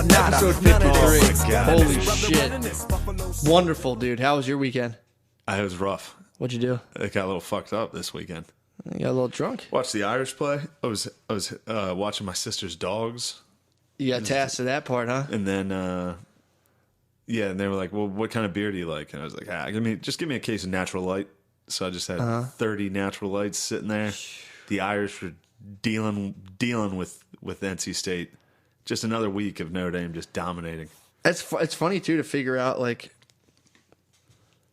nada. Episode None of 53. this. Holy shit. Wonderful, dude. How was your weekend? It was rough. What'd you do? It got a little fucked up this weekend. You got a little drunk? Watched the Irish play. I was watching my sister's dogs, You got tasked to that part, huh? and then yeah, and they were like, "Well, what kind of beer do you like?" And I was like, give me a case of Natural Light." So I just had 30 Natural Lights sitting there. The Irish were dealing with NC State. Just another week of Notre Dame just dominating. It's funny too to figure out, like,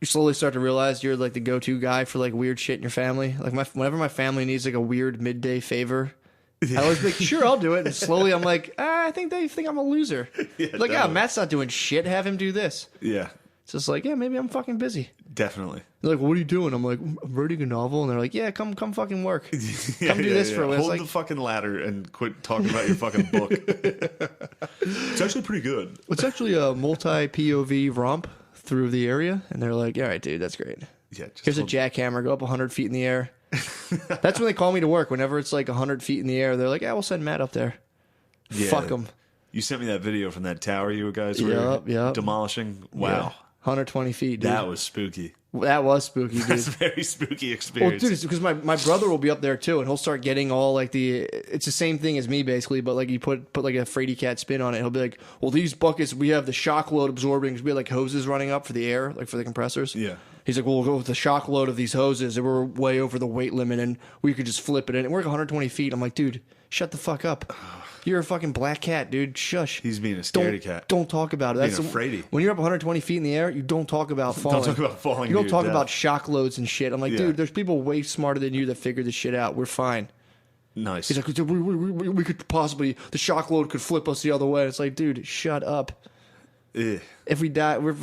you slowly start to realize you're like the go-to guy for like weird shit in your family. Like whenever my family needs like a weird midday favor, I always be like, sure, I'll do it. And slowly I'm like, I think they think I'm a loser. Like, yeah, Matt's not doing shit. Have him do this. Yeah, It's just like, yeah, maybe I'm fucking busy. definitely. They're like, what are you doing? I'm like, I'm writing a novel. And they're like, yeah, come fucking work. Come do this for a Hold while. the fucking ladder and quit talking about your fucking book. It's actually pretty good. It's actually a multi-POV romp through the area. And they're like, all right, dude, that's great. Yeah, Here's a jackhammer. Go up 100 feet in the air. That's when they call me to work. Whenever it's like 100 feet in the air, they're like, yeah, we'll send Matt up there. Yeah. Fuck them. You sent me that video from that tower you guys were Yep. demolishing. Wow. Yeah. 120 feet, dude. That was spooky. That was spooky, dude. That's a very spooky Well, experience. dude, it's because my brother will be up there too, and he'll start getting all like it's the same thing as me basically, but like you put like a Frady Cat spin on it. He'll be like, well, these buckets, we have the shock load absorbing, we have like hoses running up for the air, like for the compressors. Yeah. He's like, well, we'll go with the shock load of these hoses, and we're way over the weight limit, and we could just flip it in. And we're like 120 feet. I'm like, dude, shut the fuck up. You're a fucking black cat, dude. Shush. He's being a scaredy cat. Don't talk about it. Being a fraidy. When you're up 120 feet in the air, you don't talk about falling. Don't talk about falling You don't to talk your about death. shock loads and shit. I'm like, Yeah. dude, there's people way smarter than you that figure this shit out. We're fine. Nice. He's like, we could possibly, the shock load could flip us the other way. It's like, dude, shut up. Ugh. If we die, we're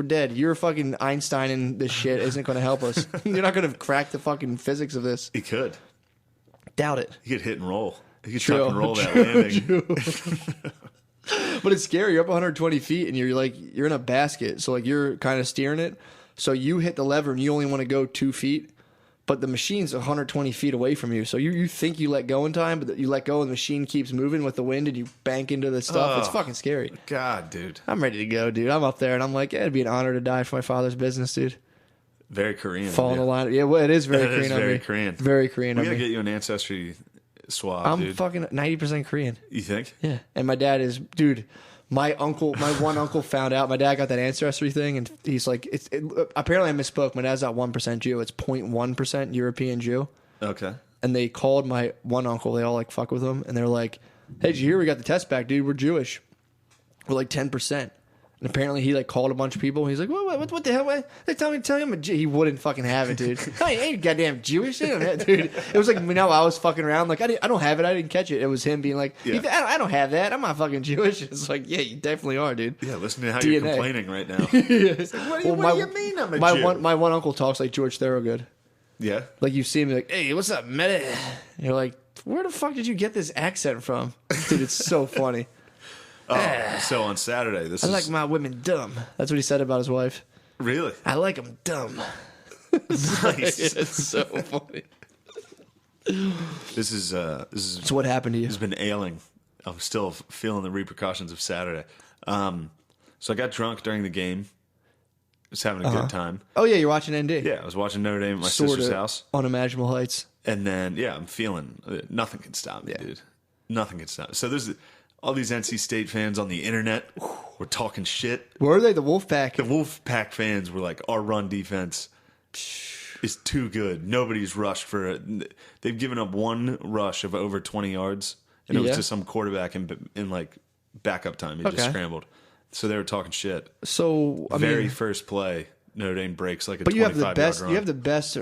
dead. You're fucking Einstein, and this shit isn't going to help us. You're not going to crack the fucking physics of this. He could. Doubt it. He could hit and roll. He could True. tuck and roll that landing. But it's scary. You're up 120 feet, and you're in a basket. So like you're kind of steering it. So you hit the lever, and you only want to go 2 feet. But the machine's 120 feet away from you. So you think you let go in time, but you let go and the machine keeps moving with the wind and you bank into the stuff. It's fucking scary. God, dude. I'm ready to go, dude. I'm up there and I'm like, yeah, it'd be an honor to die for my father's business, dude. Very Korean. Fall in the line. Yeah, well, it is very It Korean is of very me. Korean. Very Korean We of gotta me. get you an ancestry swab, I'm dude. fucking 90% Korean. You think? Yeah. And my dad is, dude, my one uncle found out. My dad got that ancestry thing, and he's like, apparently I misspoke. My dad's not 1% Jew. It's 0.1% European Jew. Okay. And they called my one uncle. They all like fuck with him, and they're like, "Hey, did you hear we got the test back, dude? We're Jewish. We're like 10%." And apparently he like called a bunch of people. He's like, "What the hell? They tell him I'm a Jew." He wouldn't fucking have it, dude. I ain't goddamn Jewish, dude. It was like, I was fucking around. Like I don't have it. I didn't catch it. It was him being like, Yeah. I don't have that. I'm not fucking Jewish. It's like, yeah, you definitely are, dude. Yeah, listen to how DNA. you're complaining right now. It's like, what do you mean I'm a Jew? My one uncle talks like George Thorogood. Yeah. Like you see him like, hey, what's up, mate? And you're like, where the fuck did you get this accent from? Dude, it's so funny. So on Saturday, I like my women dumb. That's what he said about his wife. Really? I like them dumb. Nice. It's so funny. This is So what happened to you? has been ailing. I'm still feeling the repercussions of Saturday. So I got drunk during the game. Was having a good time. Oh yeah, you're watching ND. Yeah, I was watching Notre Dame at my sister's house. Unimaginable heights. And then, yeah, I'm feeling nothing can stop me, dude. Nothing can stop. So there's all these NC State fans on the internet were talking shit. Where are they? The Wolfpack. The Wolfpack fans were like, our run defense is too good. Nobody's rushed for it. They've given up one rush of over 20 yards, and it was to some quarterback in like backup time. He just scrambled. So they were talking shit. So Very first play, Notre Dame breaks like a but 25 you have the yard best. run. You have the best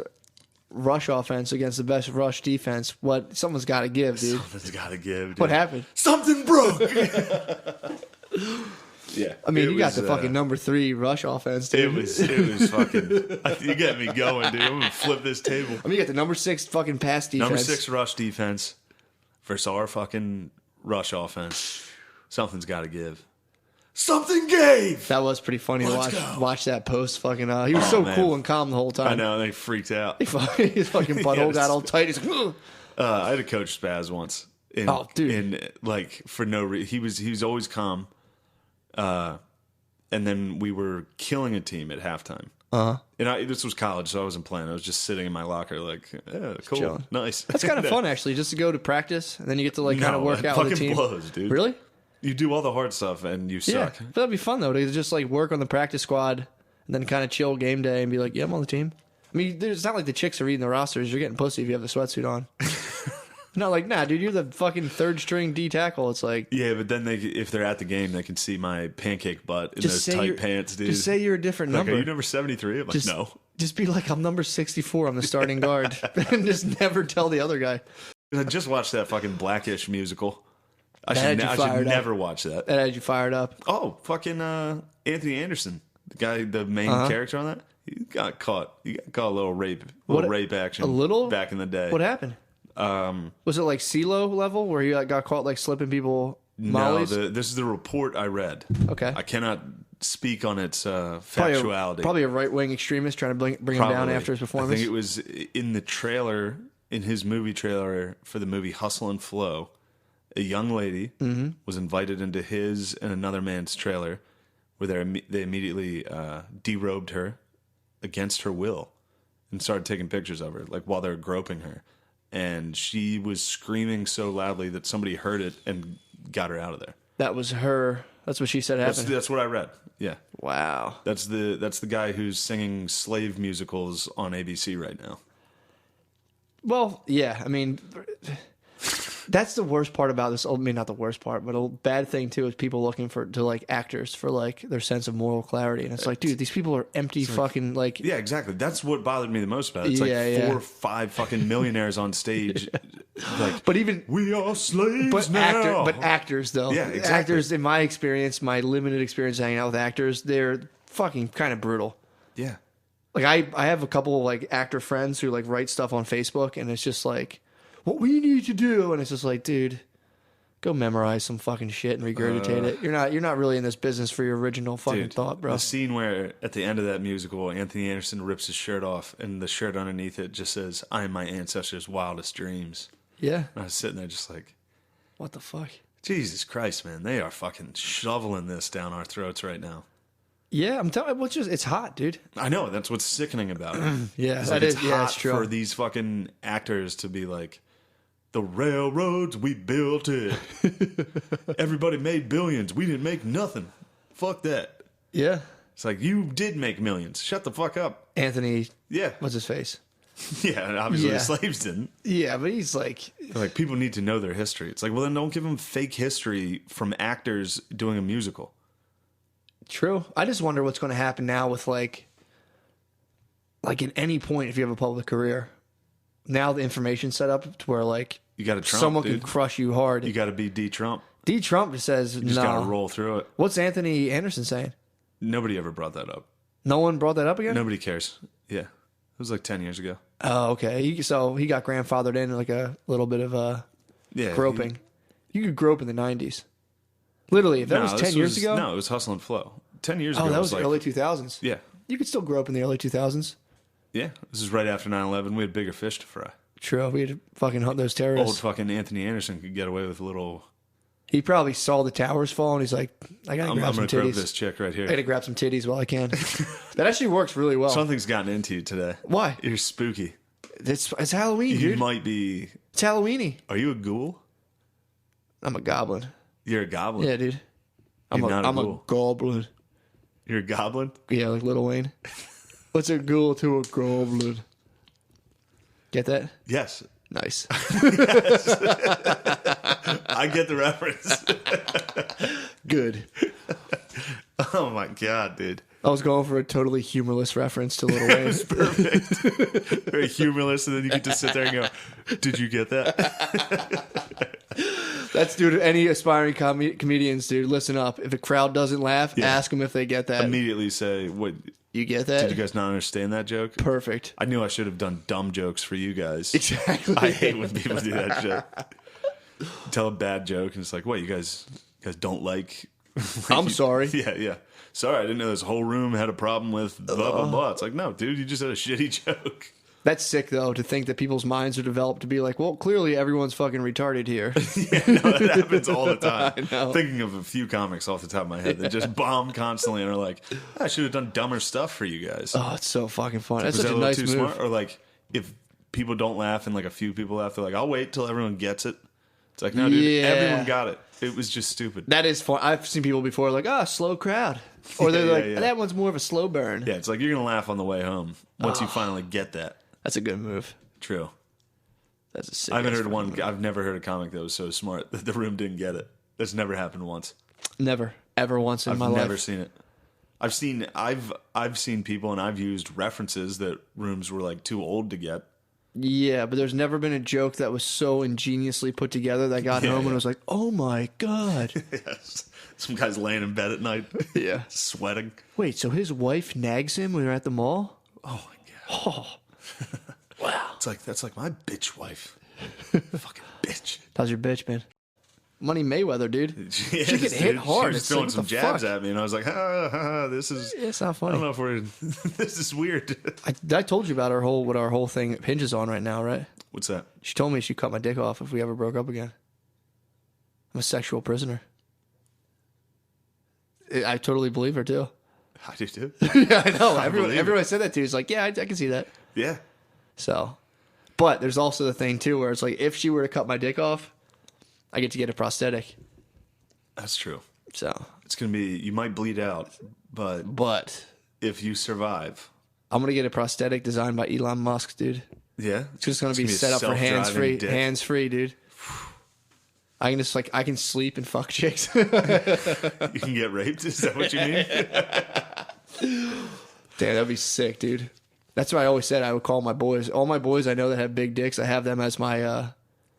rush offense against the best rush defense. What someone's got to give, dude. Something's got to give, dude. What happened? Something broke. Yeah. I mean, it you got was, the fucking number 3 rush offense, dude. It was fucking. You get me going, dude. I'm gonna flip this table. I mean, you got the number 6 fucking pass defense. Number 6 rush defense versus our fucking rush offense. Something's got to give. Something gave. That was pretty funny to Let's watch. go. Watch that post. Fucking, he was so man. cool and calm the whole time. I know they freaked out. His fucking butthole got all tight. He's like, ugh. I had a coach spaz once. Oh, dude. In like for no reason. He was always calm. And then we were killing a team at halftime. And this was college, so I wasn't playing. I was just sitting in my locker, like, yeah, cool, chilling. Nice. That's kind of fun, actually, just to go to practice and then you get to like kind of work out with the team. Blows, dude. Really? You do all the hard stuff and you suck. But that'd be fun though to just like work on the practice squad and then kind of chill game day and be like, yeah, I'm on the team. I mean, it's not like the chicks are reading the rosters. You're getting pussy if you have the sweatsuit on. Not like, nah, dude, you're the fucking third string D tackle. It's like, yeah, but then if they're at the game, they can see my pancake butt in those tight pants, dude. Just say you're a different number. Are you number 73? I'm like, no. Just be like, I'm number 64. I'm the starting guard, and just never tell the other guy. I just watched that fucking Blackish musical. I should never watch that. That had you fired up. Oh, fucking Anthony Anderson, the main character on that. He got caught. He got caught a little rape action. A little back in the day. What happened? Was it like CeeLo level where he got caught like slipping people mollies? No, this is the report I read. Okay. I cannot speak on its factuality. Probably a right-wing extremist trying to bring him down after his performance. I think it was in the trailer, in his movie trailer for the movie Hustle and Flow. A young lady was invited into his and another man's trailer where they immediately derobed her against her will and started taking pictures of her, like while they were groping her. And she was screaming so loudly that somebody heard it and got her out of there. That was her. That's what she said happened. That's what I read. Yeah. Wow. That's the guy who's singing slave musicals on ABC right now. Well, yeah. I mean, that's the worst part about this. I mean, not the worst part, but a bad thing too is people looking to like actors for like their sense of moral clarity, and it's like, dude, these people are empty, fucking like. Yeah, exactly. That's what bothered me the most about it. It's 4 or 5 fucking millionaires on stage, like. But even we are slaves now. But actors though, yeah, exactly. Actors, in my experience, my limited experience hanging out with actors, they're fucking kind of brutal. Yeah. Like I have a couple of like actor friends who like write stuff on Facebook, and it's just like, what we need to do, and it's just like, dude, go memorize some fucking shit and regurgitate it. You're not really in this business for your original fucking thought, bro. The scene where at the end of that musical, Anthony Anderson rips his shirt off, and the shirt underneath it just says, "I am my ancestors' wildest dreams." Yeah, and I was sitting there just like, what the fuck? Jesus Christ, man, they are fucking shoveling this down our throats right now. Yeah, I'm telling you, it's hot, dude. I know, that's what's sickening about it. Yeah, it's that like is. It's Yeah, hot it's true. for these fucking actors to be like, the railroads, we built it. Everybody made billions. We didn't make nothing. Fuck that. Yeah. It's like, you did make millions. Shut the fuck up. Anthony. Yeah. What's his face? Yeah, and obviously the slaves didn't. Yeah, but he's like... They're like, people need to know their history. It's like, well, then don't give them fake history from actors doing a musical. True. I just wonder what's going to happen now with like at any point if you have a public career. Now the information's set up to where like you got to Trump, someone dude. Can crush you hard. You got to be D-Trump. D-Trump says no. You just got to roll through it. What's Anthony Anderson saying? Nobody ever brought that up. No one brought that up again? Nobody cares. Yeah. It was like 10 years ago. Oh, okay. So he got grandfathered in like a little bit of groping. You could grope in the 90s. Literally, if that was 10 years ago? No, it was Hustle and Flow. 10 years ago. Oh, that was like, early 2000s. Yeah. You could still grope in the early 2000s. Yeah. This is right after 9/11. We had bigger fish to fry. True. We had to fucking hunt those terrorists. Old fucking Anthony Anderson could get away with a little... He probably saw the towers fall and he's like, I gotta grab some titties. I'm gonna grab this chick right here. I gotta grab some titties while I can. That actually works really well. Something's gotten into you today. Why? You're spooky. It's Halloween, dude. You might be... It's Halloweeny. Are you a ghoul? I'm a goblin. You're a goblin? Yeah, dude. I'm not a goblin. You're a goblin? Yeah, like Lil Wayne. What's a ghoul to a goblin? Get that? Yes. Nice. Yes. I get the reference. Good. Oh my god, dude. I was going for a totally humorless reference to Lil Wayne. That's perfect. Very humorless, and then you get to sit there and go, did you get that? That's, dude, any aspiring comedians, dude, listen up. If a crowd doesn't laugh, ask them if they get that. Immediately say, what? You get that? Did you guys not understand that joke? Perfect. I knew I should have done dumb jokes for you guys. Exactly. I hate when people do that shit. Tell a bad joke, and it's like, what, you guys don't like... I'm sorry. Yeah. Sorry, I didn't know this whole room had a problem with blah, blah, blah. It's like, no, dude, you just had a shitty joke. That's sick, though, to think that people's minds are developed to be like, well, clearly everyone's fucking retarded here. Yeah, no, that happens all the time. I know. Thinking of a few comics off the top of my head that just bomb constantly and are like, I should have done dumber stuff for you guys. Oh, it's so fucking fun. That's Was such that a nice too move. smart? Or like, if people don't laugh and like a few people laugh, they're like, I'll wait till everyone gets it. It's like, no, dude, Yeah. everyone got it. It was just stupid. That is fun. I've seen people before like, slow crowd. Or they're Yeah, like, yeah. that one's more of a slow burn. Yeah, it's like you're going to laugh on the way home once you finally get that. That's a good move. True. That's a sick. I haven't ass heard fucking one. move. I've never heard a comic that was so smart that the room didn't get it. That's never happened once. Never, ever once in I've my never life. seen it. I've seen people and I've used references that rooms were like too old to get. Yeah, but there's never been a joke that was so ingeniously put together that I got home and was like, oh my God. Yes. Some guy's laying in bed at night. Yeah. Sweating. Wait, so his wife nags him when they're at the mall? Oh my God. Oh, wow. That's like my bitch wife. Fucking bitch. How's your bitch, man? Money Mayweather, dude. Yes, She get hit dude. hard. She was It's throwing like, some what the jabs fuck? at me, and I was like, this is. It's not I funny. don't know if we're. This is weird. I told you about what our whole thing hinges on right now, right? What's that? She told me she'd cut my dick off if we ever broke up again. I'm a sexual prisoner. I totally believe her, too. I do too. Yeah, I know. believe it. Everyone I said that to is like, yeah, I can see that. Yeah. So, but there's also the thing, too, where it's like, if she were to cut my dick off, I get to get a prosthetic. That's true. So, It's gonna be. You might bleed out, but if you survive, I'm going to get a prosthetic designed by Elon Musk, dude. yeah, It's just going to be a set up for self-driving hands-free. dick. Hands-free, dude. I can just I can sleep and fuck chicks. You can get raped. Is that what you mean? Damn, that'd be sick, dude. That's what I always said I would call my boys. All my boys I know that have big dicks, I have them as my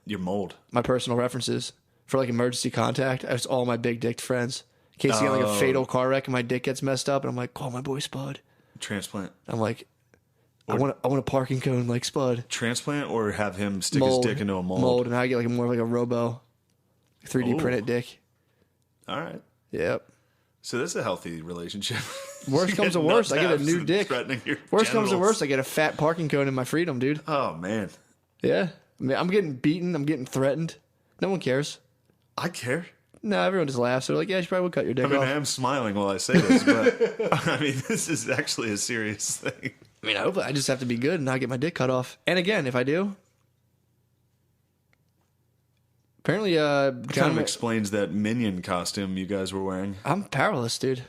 Your mold. my personal references for like emergency contact. It's all my big dicked friends. In case you get like a fatal car wreck and my dick gets messed up, and I'm like, call my boy Spud. Transplant. I'm like, I want a parking cone like Spud. Transplant, or have him stick Mold, his dick into a mold. and I get like more like a robo 3D Ooh. printed dick. All right. Yep. So that's a healthy relationship. Worst comes to worst, I get a new dick. Threatening your Worst comes to genitals. worst, I get a fat parking cone in my freedom, dude. Oh man, Yeah. I mean, I'm getting beaten. I'm getting threatened. No one cares. I care. No, everyone just laughs. They're like, yeah, you probably would cut your dick I mean, off. I am smiling while I say this, but I mean, this is actually a serious thing. I mean, I just have to be good and not get my dick cut off. And again, if I do, apparently, Kind of explains that minion costume you guys were wearing. I'm powerless, dude.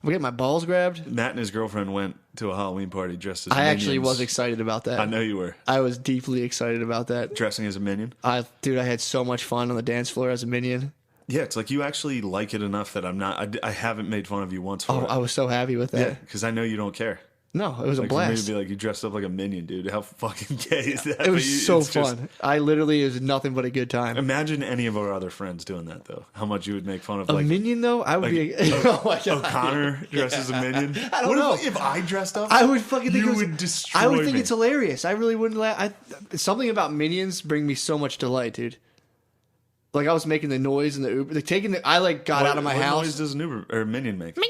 I'm getting my balls grabbed. Matt and his girlfriend went to a Halloween party dressed as I actually minions. was excited about that. I know you were I was deeply excited about that. dressing as a minion. Dude, I had so much fun on the dance floor as a minion. Yeah, it's like you actually like it enough that I'm not. I haven't made fun of you once for Oh, it. I was so happy with Yeah, that. because I know you don't care. No, it was a Like for me blast. to be like, you dressed up like a minion, dude. How fucking gay is that? It was But you- so it's just- fun. I literally, it was nothing but a good time. Imagine any of our other friends doing that, though. How much you would make fun of, A like minion, though, I would like, be. Oh my god, O'Connor dressed as a minion. I don't what know. if I dressed up? I would fucking think You it was, would destroy I would think me. it's hilarious. I really wouldn't laugh. Something about minions bring me so much delight, dude. Like I was making the noise in the Uber, like taking the. I like got out of my what house. noise does an Uber or minion make? Minion.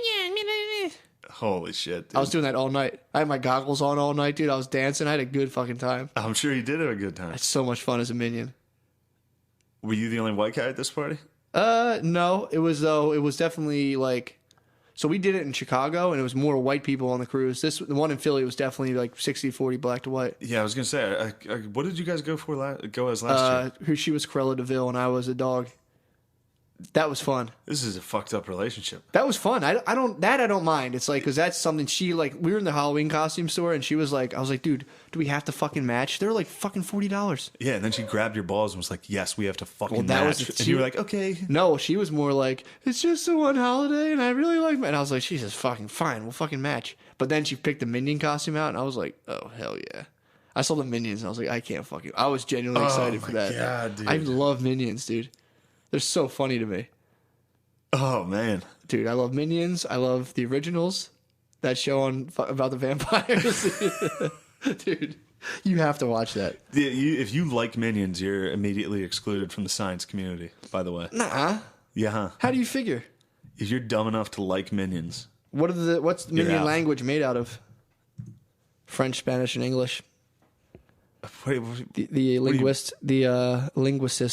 Holy shit! Dude. I was doing that all night. I had my goggles on all night, dude. I was dancing. I had a good fucking time. I'm sure you did have a good time. It's so much fun as a minion. Were you the only white guy at this party? No, it was definitely like, so we did it in Chicago and it was more white people on the cruise. The one in Philly was definitely like 60-40 black to white. Yeah, I was gonna say. What did you guys go for? Go as last year? She was Cruella DeVille and I was a dog. That was fun. This is a fucked up relationship. That was fun. I don't mind. It's like, because that's something she, like, we were in the Halloween costume store and she was like, I was like, dude, do we have to fucking match? They're like fucking $40. Yeah, and then she grabbed your balls and was like, "Yes, we have to fucking Well, that match." was- and you were like, "Okay." No, she was more like, it's just the one holiday and I really like it. And I was like, Jesus, fucking fine. We'll fucking match. But then she picked the Minion costume out and I was like, oh, hell yeah. I saw the Minions and I was like, I can't fucking, I was genuinely excited for my that. God, dude. I love Minions, dude. They're so funny to me. Oh man. Dude, I love Minions. I love the originals. That show on about the vampires. Dude, you have to watch that. If you like Minions, you're immediately excluded from the science community. By the way, Nah. yeah. Huh? How do you figure? If you're dumb enough to like Minions, What's the You're Minion out. language made out of? French, Spanish, and English. Wait, The linguist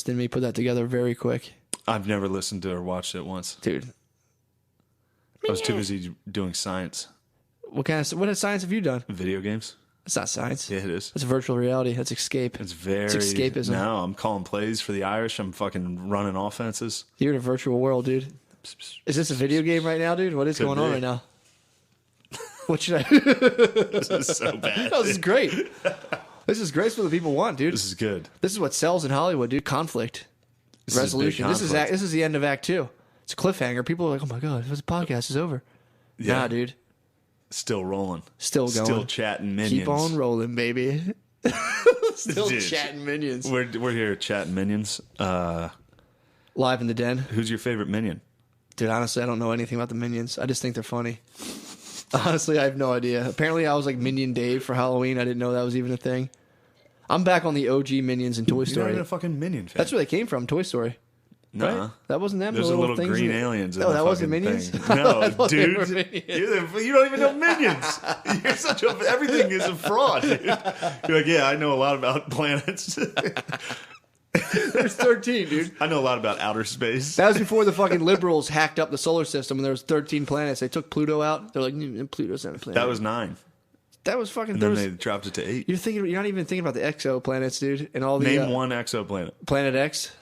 in me put that together very quick, I've never listened to or watched it once. dude. I was too busy doing science. What science have you done? Video games? It's not science. Yeah, it is. It's virtual reality. That's escape. It's very... It's escapism. No, I'm calling plays for the Irish. I'm fucking running offenses. You're in a virtual world, dude. Is this a video game right now, dude? What is going on right now? What should I... This is so bad. No, this is great. This is great. What the people want, dude. This is good. This is what sells in Hollywood, dude. Conflict. Resolution. This is the end of Act 2. It's a cliffhanger. People are like, oh my God, this podcast is over. Yeah. Nah, dude. Still rolling. Still going. Still chatting minions. Keep on rolling, baby. Still Dude, chatting minions. We're here chatting minions. Live in the den. Who's your favorite minion? Dude, honestly, I don't know anything about the minions. I just think they're funny. Honestly, I have no idea. Apparently, I was like Minion Dave for Halloween. I didn't know that was even a thing. I'm back on the OG Minions in Toy Story. You're not even a fucking Minion fan. That's where they came from, Toy Story. Nah. Right? That wasn't them? There's the a little things green that... aliens in Oh, the that wasn't fucking Minions? thing. No, dude. Minions. You don't even know Minions. You're such a... Everything is a fraud, dude. You're like, yeah, I know a lot about planets. There's 13, dude. I know a lot about outer space. That was before the fucking liberals hacked up the solar system and there was 13 planets. They took Pluto out. They're like, Pluto's not a planet. That was 9. That was fucking... And then they dropped it to 8. You're not even thinking about the exoplanets, dude, and all the... Name one exoplanet. Planet X.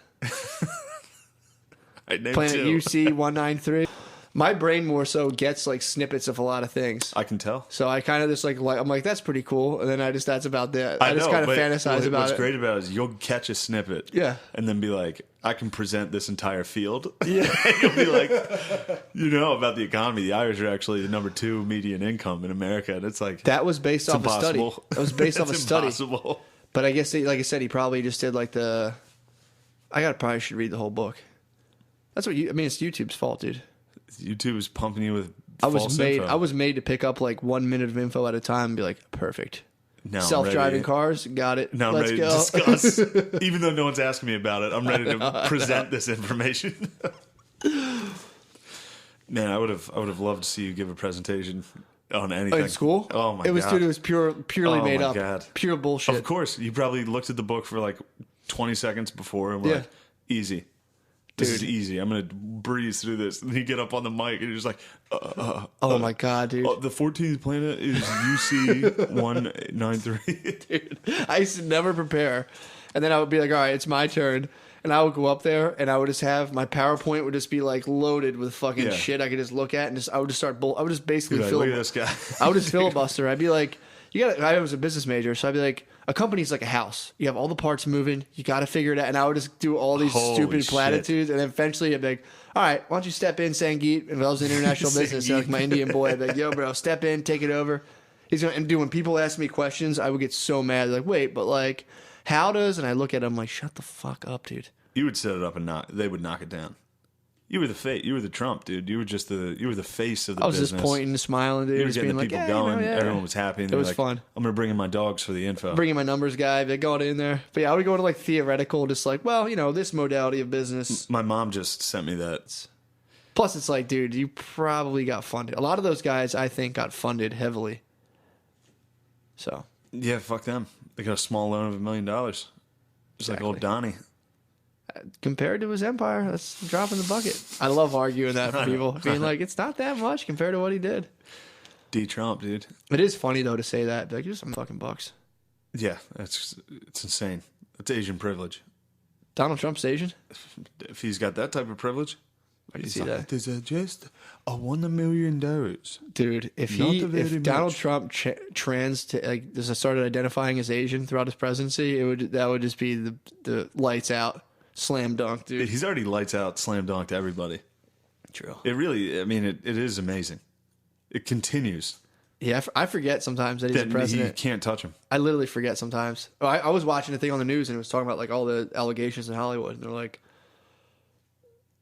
Planet Planet UC 193. My brain more so gets like snippets of a lot of things. I can tell. So I kind of just like I'm like, that's pretty cool, and then that's about that. I just know, kind of but fantasize about what's it. great about it is you'll catch a snippet, Yeah, and then be like, I can present this entire field. Yeah, You'll be like, about the economy. The Irish are actually the number 2 median income in America, and it's like that was based off a study. That was based off a study. Impossible. But I guess, like I said, he probably just did like the. Probably should read the whole book. That's what you. I mean, it's YouTube's fault, dude. YouTube is pumping you with I false info. was made to pick up like 1 minute of info at a time and be like, perfect. Now Self-driving cars, got it. Now I'm Let's ready go. to discuss. Even though no one's asking me about it, I'm ready to present this information. Man, I would have loved to see you give a presentation on anything. In school? Oh my god. Dude, it was purely made up. God. Pure bullshit. Of course. You probably looked at the book for like 20 seconds before and were like, easy. This is easy. I'm going to breeze through this. And then you get up on the mic and you're just like, oh my God, dude. The 14th planet is UC 193. Dude, I used to never prepare. And then I would be like, all right, it's my turn. And I would go up there and I would just have my PowerPoint would just be like loaded with fucking shit I could just look at and I would just start I would just basically like, look at this guy. I would just filibuster. I'd be like, I was a business major, so I'd be like, a company's like a house. You have all the parts moving. You got to figure it out. And I would just do all these stupid platitudes. And then eventually I'd be like, all right, why don't you step in, Sangeet? And if I was in international business, like my Indian boy, I'd be like, yo, bro, step in, take it over. And when people ask me questions, I would get so mad. Like, wait, but like, how does? And I look at him like, shut the fuck up, dude. You would set it up and they would knock it down. You were the face. You were the Trump, dude. You were the face of the business. I was just pointing, smiling, dude. You were just getting being the like, people going. Yeah. Everyone was happy. And it was like, fun. I'm going to bring in my dogs for the info. Bringing my numbers guy. They going in there. But yeah, I would go into like theoretical, just like, well, this modality of business. My mom just sent me that. Plus, it's like, dude, you probably got funded. A lot of those guys, I think, got funded heavily. So. Yeah, fuck them. They got a small loan of $1 million. Just like old Donnie. Compared to his empire, that's a drop in the bucket. I love arguing that for people. Being like, it's not that much compared to what he did. D. Trump, dude. It is funny, though, to say that. Be like, here's some fucking bucks. Yeah, it's insane. It's Asian privilege. Donald Trump's Asian? If he's got that type of privilege, I can see that. There's just $1 million. Dude, if Donald Trump just started identifying as Asian throughout his presidency, that would just be the lights out, slam dunk, dude. He's already lights out, slam dunked everybody. True. It really, I mean, it is amazing. It continues. Yeah, I forget sometimes that he's a president. You can't touch him. I literally forget sometimes. I was watching a thing on the news and it was talking about like all the allegations in Hollywood, and they're like,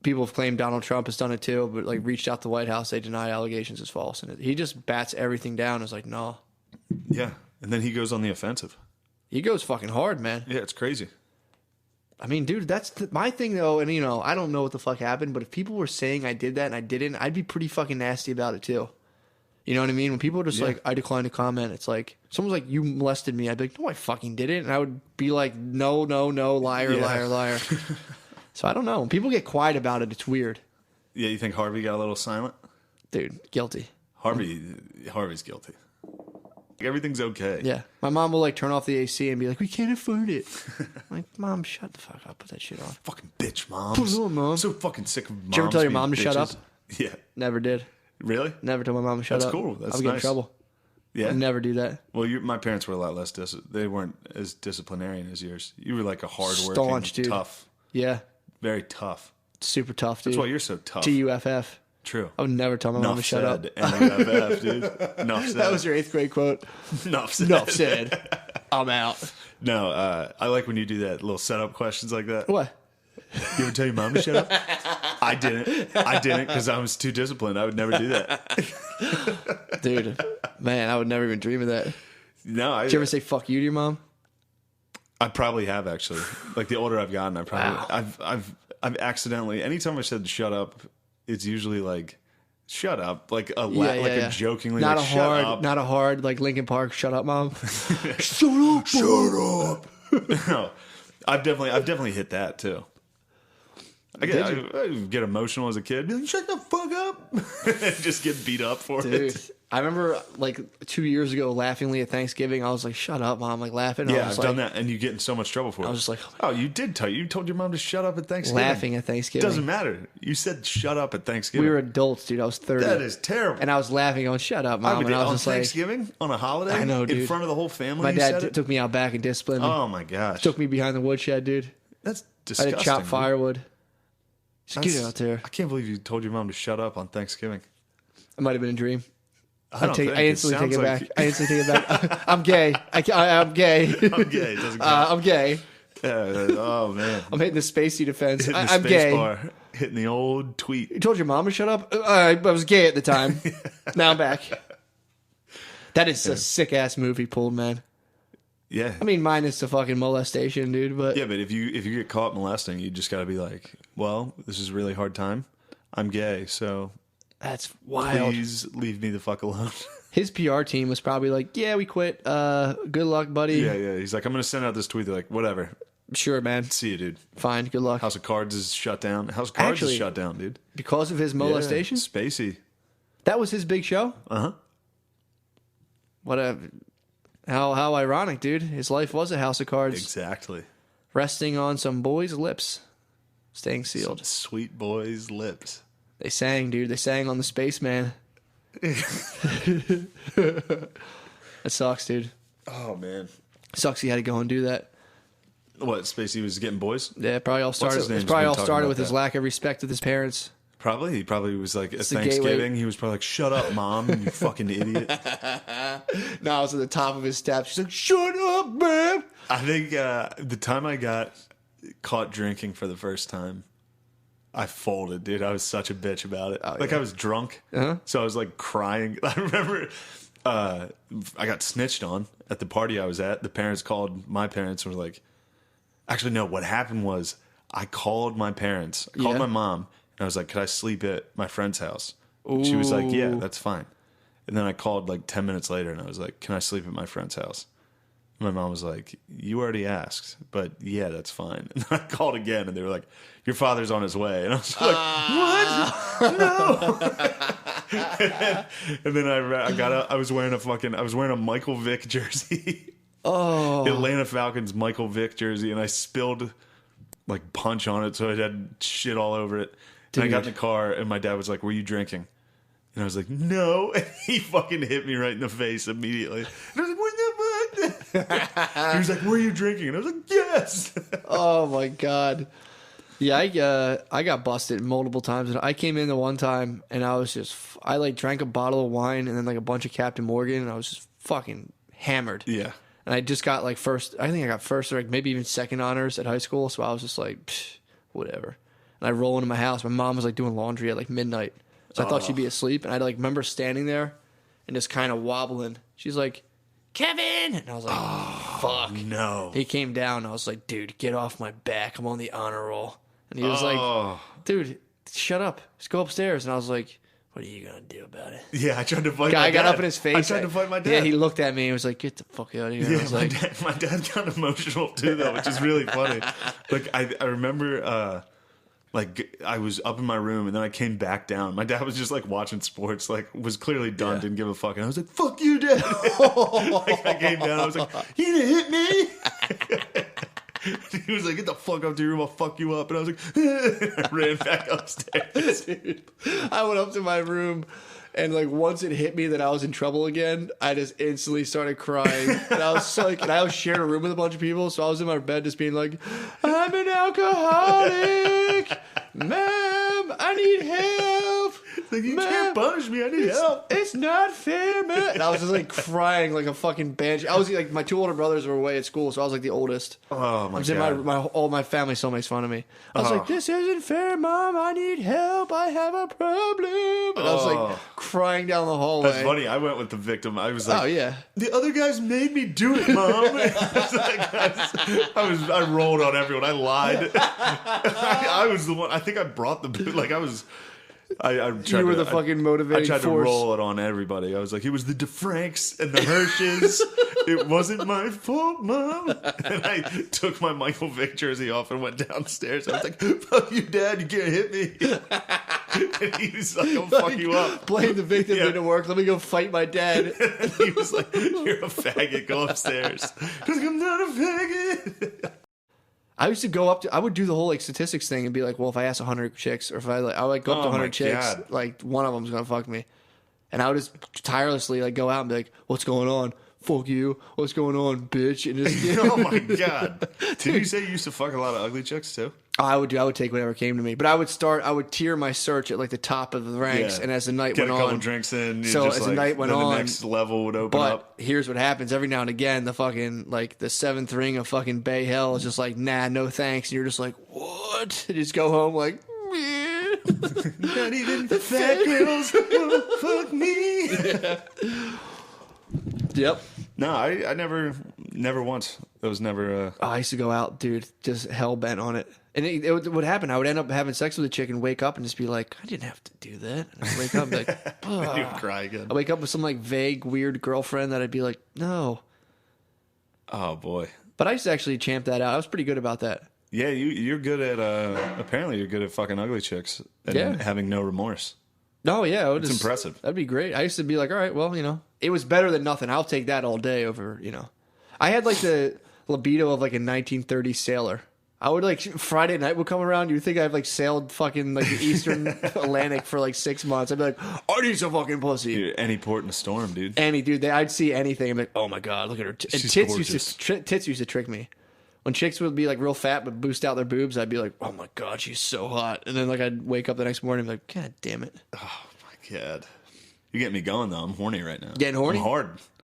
people have claimed Donald Trump has done it too, but like reached out to the White House, they deny allegations as false, and he just bats everything down. It's like, no. Yeah, and then he goes on the offensive. He goes fucking hard, man. Yeah, it's crazy. I mean, dude, that's my thing though, and I don't know what the fuck happened, but if people were saying I did that and I didn't, I'd be pretty fucking nasty about it too. You know what I mean? When people are just Yeah. like, I decline to comment, it's like, someone's like, you molested me. I'd be like, no, I fucking didn't. And I would be like, no, liar, Yeah. liar, liar. So I don't know. When people get quiet about it, it's weird. Yeah, you think Harvey got a little silent? Dude, guilty. Harvey's guilty. Everything's okay. Yeah. My mom will like turn off the AC and be like, we can't afford it. I'm like, Mom, shut the fuck up. Put that shit on. Fucking bitch, mom. Put it on, Mom. I'm so fucking sick of moms. Did you ever tell your being mom to shut bitches. up? Yeah. Never did. Really? Never told my mom to shut That's up. cool. That's I'll get in nice. trouble. Yeah. I'd never do that. Well, my parents were a lot less they weren't as disciplinarian as yours. You were like a hard-working, Staunch, dude. tough, Yeah. very tough. Super tough, dude. That's why you're so tough. TUFF. True. I would never tell my mom to shut up. NUFF, dude. Enough said. That was your 8th grade quote. Enough said. Enough said. I'm out. No, I like when you do that little setup questions like that. What? You ever tell your mom to shut up? I didn't because I was too disciplined. I would never do that. Dude, man, I would never even dream of that. No, Did you ever say fuck you to your mom? I probably have actually. Like the older I've gotten, Wow. I've accidentally. Anytime I said shut up, it's usually like shut up, like a Yeah. jokingly, Not like, a shut hard, up. not a hard like Linkin Park. Shut up, Mom. Shut up. Shut up. No, I've definitely hit that too. I get emotional as a kid. Be like, shut the fuck up. Just get beat up for Dude, it. I remember like 2 years ago, laughingly at Thanksgiving, I was like, "Shut up, Mom!" Like laughing. Yeah, I was I've done like, that, and you get in so much trouble for it. I was just like, oh, you did you told your mom to shut up at Thanksgiving. laughing at Thanksgiving. Doesn't matter. You said shut up at Thanksgiving. We were adults, dude. I was 30. That is terrible. And I was laughing, going, "Shut up, Mom!" And I was on just like, Thanksgiving on a holiday. I know, in dude. front of the whole family. my you dad said it? took me out back and disciplined me. Oh my gosh, Took me behind the woodshed, dude. that's I disgusting. had to chop dude. firewood. Just That's- get it out there. I can't believe you told your mom to shut up on Thanksgiving. It might have been a dream. I don't think I instantly take it sounds back. I instantly take it back. I'm gay. I'm gay. I'm gay. It doesn't count. I'm gay. Yeah, oh man, I'm hitting the Spacey defense. hitting the I'm space gay. bar, hitting the old tweet. You told your mom to shut up? I was gay at the time. Now I'm back. That is a sick ass movie pulled, man. Yeah, I mean, minus the fucking molestation, dude. But yeah, but if you get caught molesting, you just got to be like, well, this is a really hard time. I'm gay, so that's wild. please leave me the fuck alone. His PR team was probably like, "Yeah, we quit. Good luck, buddy." Yeah. He's like, I'm gonna send out this tweet. They're like, whatever. Sure, man. See you, dude. Fine. Good luck. House of Cards is shut down. House of Cards Actually, is shut down, dude. Because of his molestation. Yeah, Spacey. That was his big show. Uh-huh. What a how ironic, dude. His life was a house of cards, Exactly. resting on some boys' lips, staying Some sealed. sweet boy's lips. They sang, dude. They sang on the Spaceman. That sucks, dude. Oh man. Sucks he had to go and do that. What, Spacey was getting boys? Yeah, probably all started. his name? It's probably Been all talking started about with his that. lack of respect of his parents. Probably. He probably was like at the gateway. Thanksgiving, he was probably like, shut up, mom, you fucking idiot. No, I was at the top of his steps. She's like, "Shut up, man." I think the time I got caught drinking for the first time, I folded, dude. I was such a bitch about it. Oh, Like yeah. I was drunk, Uh-huh. so I was like crying. I remember I got snitched on at the party I was at. The parents called my parents and were like, actually, no, what happened was I called my parents. I called Yeah. my mom, and I was like, could I sleep at my friend's house? She was like, yeah, Ooh. that's fine. And then I called like 10 minutes later, and I was like, can I sleep at my friend's house? My mom was like, you already asked, but yeah, that's fine. And then I called again, and they were like, your father's on his way. And I was like, what? No. and then I got up. I was wearing a Michael Vick jersey. Oh, Atlanta Falcons Michael Vick jersey, and I spilled like punch on it, so it had shit all over it. And I got in Dude. the car, and my dad was like, were you drinking? And I was like, no. And he fucking hit me right in the face immediately. And I was like, what the fuck? He was like, were you drinking? And I was like, yes. oh my god. Yeah, I got busted multiple times. And I came in the one time, and I was just I like drank a bottle of wine and then like a bunch of Captain Morgan, and I was just fucking hammered. Yeah. And I just got like first. I think I got first or like maybe even second honors at high school. So I was just like, psh, whatever. And I roll into my house. My mom was like doing laundry at like midnight. So I thought she'd be asleep. And I like remember standing there and just kind of wobbling. She's like, Kevin! And I was like, fuck. No. He came down. And I was like, dude, get off my back. I'm on the honor roll. And he was Oh. like, dude, shut up. Just go upstairs. And I was like, what are you gonna do about it? Yeah, I tried to fight. Guy my got dad. up in his face. I tried to fight my dad. Yeah, he looked at me and was like, "Get the fuck out of here." Yeah, I was my, like, my dad got emotional too, though, which is really funny. Like I remember, like I was up in my room and then I came back down. My dad was just like watching sports, like was clearly done, didn't give a fuck, and I was like, "Fuck you, Dad!" Like I came down, I was like, "You didn't hit me." He was like, "Get the fuck up to your room, I'll fuck you up," and I was like, I ran back upstairs. Dude, I went up to my room. And like once it hit me that I was in trouble again, I just instantly started crying. And I was like, and I was sharing a room with a bunch of people, so I was in my bed just being like, "I'm an alcoholic, ma'am. I need help. Like, you can't punish me. I need help. It's not fair, man." And I was just like crying like a fucking banshee. I was like, my two older brothers were away at school, so I was like the oldest. Oh my god! All my family still makes fun of me. I was like, "This isn't fair, Mom. I need help. I have a problem." And I was like crying down the hallway. That's funny. I went with the victim. I was like, "Oh yeah, the other guys made me do it, Mom." I rolled on everyone. I lied. I was the one. I think I brought the like. I was. I tried you were to, the fucking motivating I tried force. to roll it on everybody. I was like, it was the DeFranks and the Hirsches. It wasn't my fault, Mom. And I took my Michael Vick jersey off and went downstairs. I was like, "Fuck you, Dad. You can't hit me." And he was like, "I'll fuck you up." Blame the victim didn't work. Let me go fight my dad. And he was like, "You're a faggot. Go upstairs." I was like, "I'm not a faggot." I used to go up to, I would do the whole like statistics thing and be like, well, if I ask 100 chicks or if I would go up to 100 chicks, God. like one of them's going to fuck me. And I would just tirelessly like go out and be like, "What's going on? Fuck you. What's going on, bitch?" And just, Oh my god! Did you say you used to fuck a lot of ugly chicks too? I would take whatever came to me. But I would tier my search at like the top of the ranks. Yeah. And as the night Get went a couple on, drinks in. So as the night went on, the next level would open but up. here's what happens every now and again: the fucking like the seventh ring of fucking Bay Hell is just like, "Nah, no thanks." And you're just like, "What?" And just go home like, "Meh." Not even fat girls will fuck me. Yeah. Yep. No, I never once. It was never. I used to go out, dude, just hell bent on it. And it would happen. I would end up having sex with a chick and wake up and just be like, "I didn't have to do that." And I'd wake up and be like, You would cry again. I wake up with some like vague, weird girlfriend that I'd be like, "No." Oh boy. But I used to actually champ that out. I was pretty good about that. Yeah, you're good at. Apparently, you're good at fucking ugly chicks and having no remorse. Oh yeah, It's impressive. That'd be great. I used to be like, "All right, well, it was better than nothing. I'll take that all day over, I had like the libido of like a 1930s sailor. I would like Friday night would come around. You'd think I've like sailed fucking like the Eastern Atlantic for like 6 months. I'd be like, "I need some fucking pussy." Dude, any port in a storm, dude. I'd see anything. I'm like, "Oh my god, look at her." And She's tits gorgeous. tits used to trick me. When chicks would be like real fat but boost out their boobs, I'd be like, "Oh my god, she's so hot." And then like I'd wake up the next morning and be like, "God damn it." Oh my god. You get me going though. I'm horny right now. Getting horny? I'm hard.